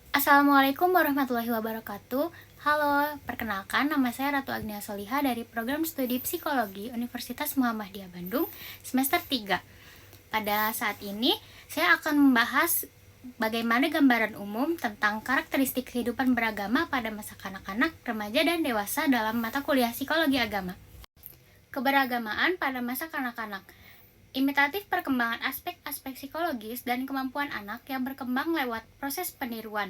Assalamualaikum warahmatullahi wabarakatuh. Halo, perkenalkan nama saya Ratu Agnia Soliha dari Program Studi Psikologi Universitas Muhammadiyah Bandung, semester 3. Pada saat ini, saya akan membahas bagaimana gambaran umum tentang karakteristik kehidupan beragama pada masa kanak-kanak, remaja, dan dewasa dalam mata kuliah Psikologi Agama. Keberagamaan pada masa kanak-kanak. Imitatif perkembangan aspek-aspek psikologis dan kemampuan anak yang berkembang lewat proses peniruan.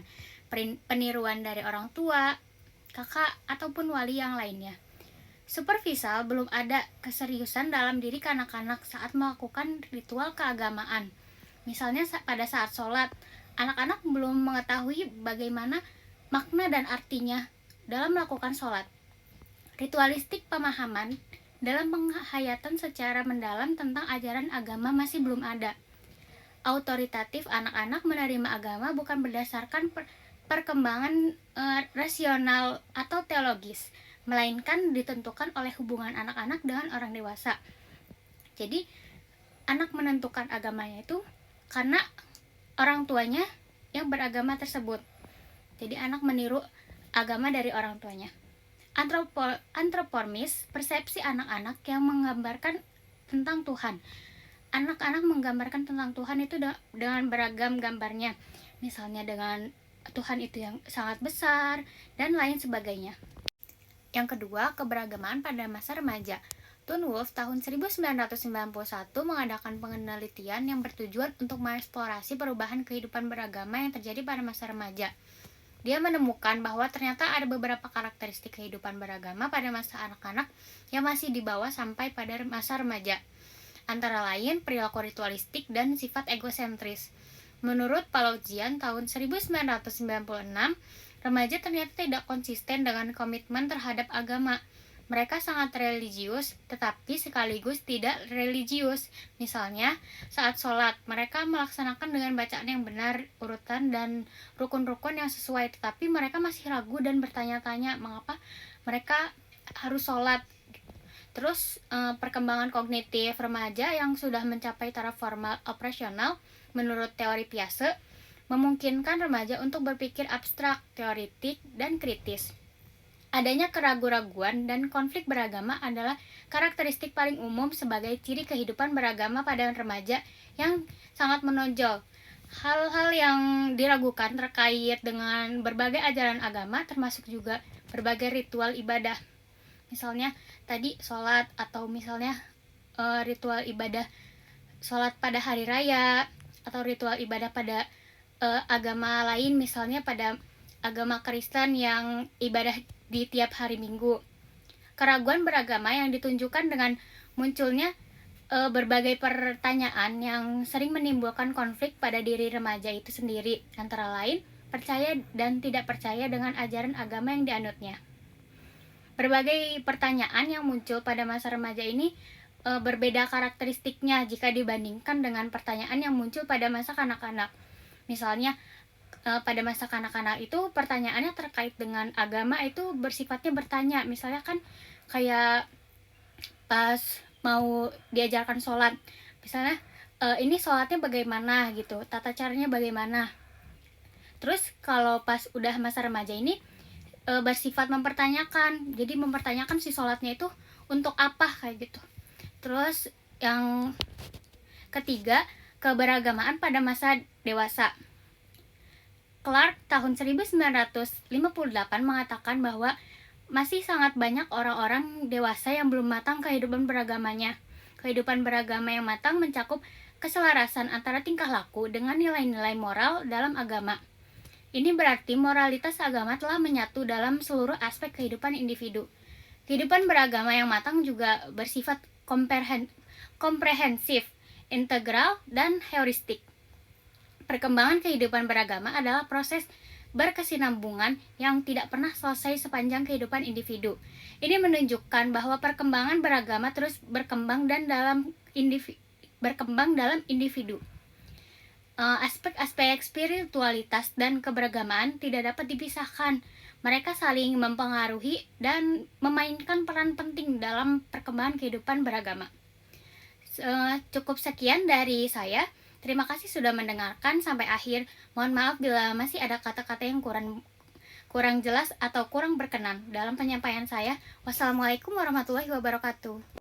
Peniruan dari orang tua, kakak, ataupun wali yang lainnya. Superficial, belum ada keseriusan dalam diri kanak-kanak saat melakukan ritual keagamaan. Misalnya pada saat sholat, anak-anak belum mengetahui bagaimana makna dan artinya dalam melakukan sholat. Ritualistik pemahaman dalam penghayatan secara mendalam tentang ajaran agama masih belum ada. Autoritatif, anak-anak menerima agama bukan berdasarkan perkembangan rasional atau teologis, melainkan ditentukan oleh hubungan anak-anak dengan orang dewasa. Jadi, anak menentukan agamanya itu karena orang tuanya yang beragama tersebut. Jadi, anak meniru agama dari orang tuanya. Antropormis, persepsi anak-anak yang menggambarkan tentang Tuhan. Anak-anak menggambarkan tentang Tuhan itu dengan beragam gambarnya. Misalnya dengan Tuhan itu yang sangat besar, dan lain sebagainya. Yang kedua, keberagamaan pada masa remaja. Toon Wolf tahun 1991 mengadakan penelitian yang bertujuan untuk mengeksplorasi perubahan kehidupan beragama yang terjadi pada masa remaja. Dia menemukan bahwa ternyata ada beberapa karakteristik kehidupan beragama pada masa anak-anak yang masih dibawa sampai pada masa remaja. Antara lain perilaku ritualistik dan sifat egosentris. Menurut Palautjian tahun 1996, remaja ternyata tidak konsisten dengan komitmen terhadap agama. Mereka sangat religius, tetapi sekaligus tidak religius. Misalnya, saat sholat, mereka melaksanakan dengan bacaan yang benar, urutan dan rukun-rukun yang sesuai, tetapi mereka masih ragu dan bertanya-tanya mengapa mereka harus sholat. Terus, perkembangan kognitif remaja yang sudah mencapai taraf formal operasional, menurut teori Piaget, memungkinkan remaja untuk berpikir abstrak, teoritik, dan kritis. Adanya keraguan-raguan dan konflik beragama adalah karakteristik paling umum sebagai ciri kehidupan beragama pada remaja yang sangat menonjol. Hal-hal yang diragukan terkait dengan berbagai ajaran agama termasuk juga berbagai ritual ibadah. Misalnya tadi sholat, atau misalnya ritual ibadah sholat pada hari raya, atau ritual ibadah pada agama lain, misalnya pada agama Kristen yang ibadah di tiap hari Minggu. Keraguan beragama yang ditunjukkan dengan munculnya berbagai pertanyaan yang sering menimbulkan konflik pada diri remaja itu sendiri, antara lain percaya dan tidak percaya dengan ajaran agama yang dianutnya. Berbagai pertanyaan yang muncul pada masa remaja ini berbeda karakteristiknya jika dibandingkan dengan pertanyaan yang muncul pada masa kanak-kanak. Misalnya, pada masa kanak-kanak itu pertanyaannya terkait dengan agama itu bersifatnya bertanya. Misalnya kan kayak pas mau diajarkan sholat, misalnya ini sholatnya bagaimana gitu, tata caranya bagaimana. Terus kalau pas udah masa remaja ini bersifat mempertanyakan, jadi mempertanyakan si sholatnya itu untuk apa kayak gitu. Terus yang ketiga, keberagamaan pada masa dewasa. Clark tahun 1958 mengatakan bahwa masih sangat banyak orang-orang dewasa yang belum matang kehidupan beragamanya. Kehidupan beragama yang matang mencakup keselarasan antara tingkah laku dengan nilai-nilai moral dalam agama. Ini berarti moralitas agama telah menyatu dalam seluruh aspek kehidupan individu. Kehidupan beragama yang matang juga bersifat komprehensif, integral, dan heuristik. Perkembangan kehidupan beragama adalah proses berkesinambungan yang tidak pernah selesai sepanjang kehidupan individu. Ini menunjukkan bahwa perkembangan beragama terus berkembang dalam individu. Aspek-aspek spiritualitas dan keberagamaan tidak dapat dipisahkan. Mereka saling mempengaruhi dan memainkan peran penting dalam perkembangan kehidupan beragama. Cukup sekian dari saya. Terima kasih sudah mendengarkan sampai akhir. Mohon maaf bila masih ada kata-kata yang kurang jelas atau kurang berkenan dalam penyampaian saya. Wassalamualaikum warahmatullahi wabarakatuh.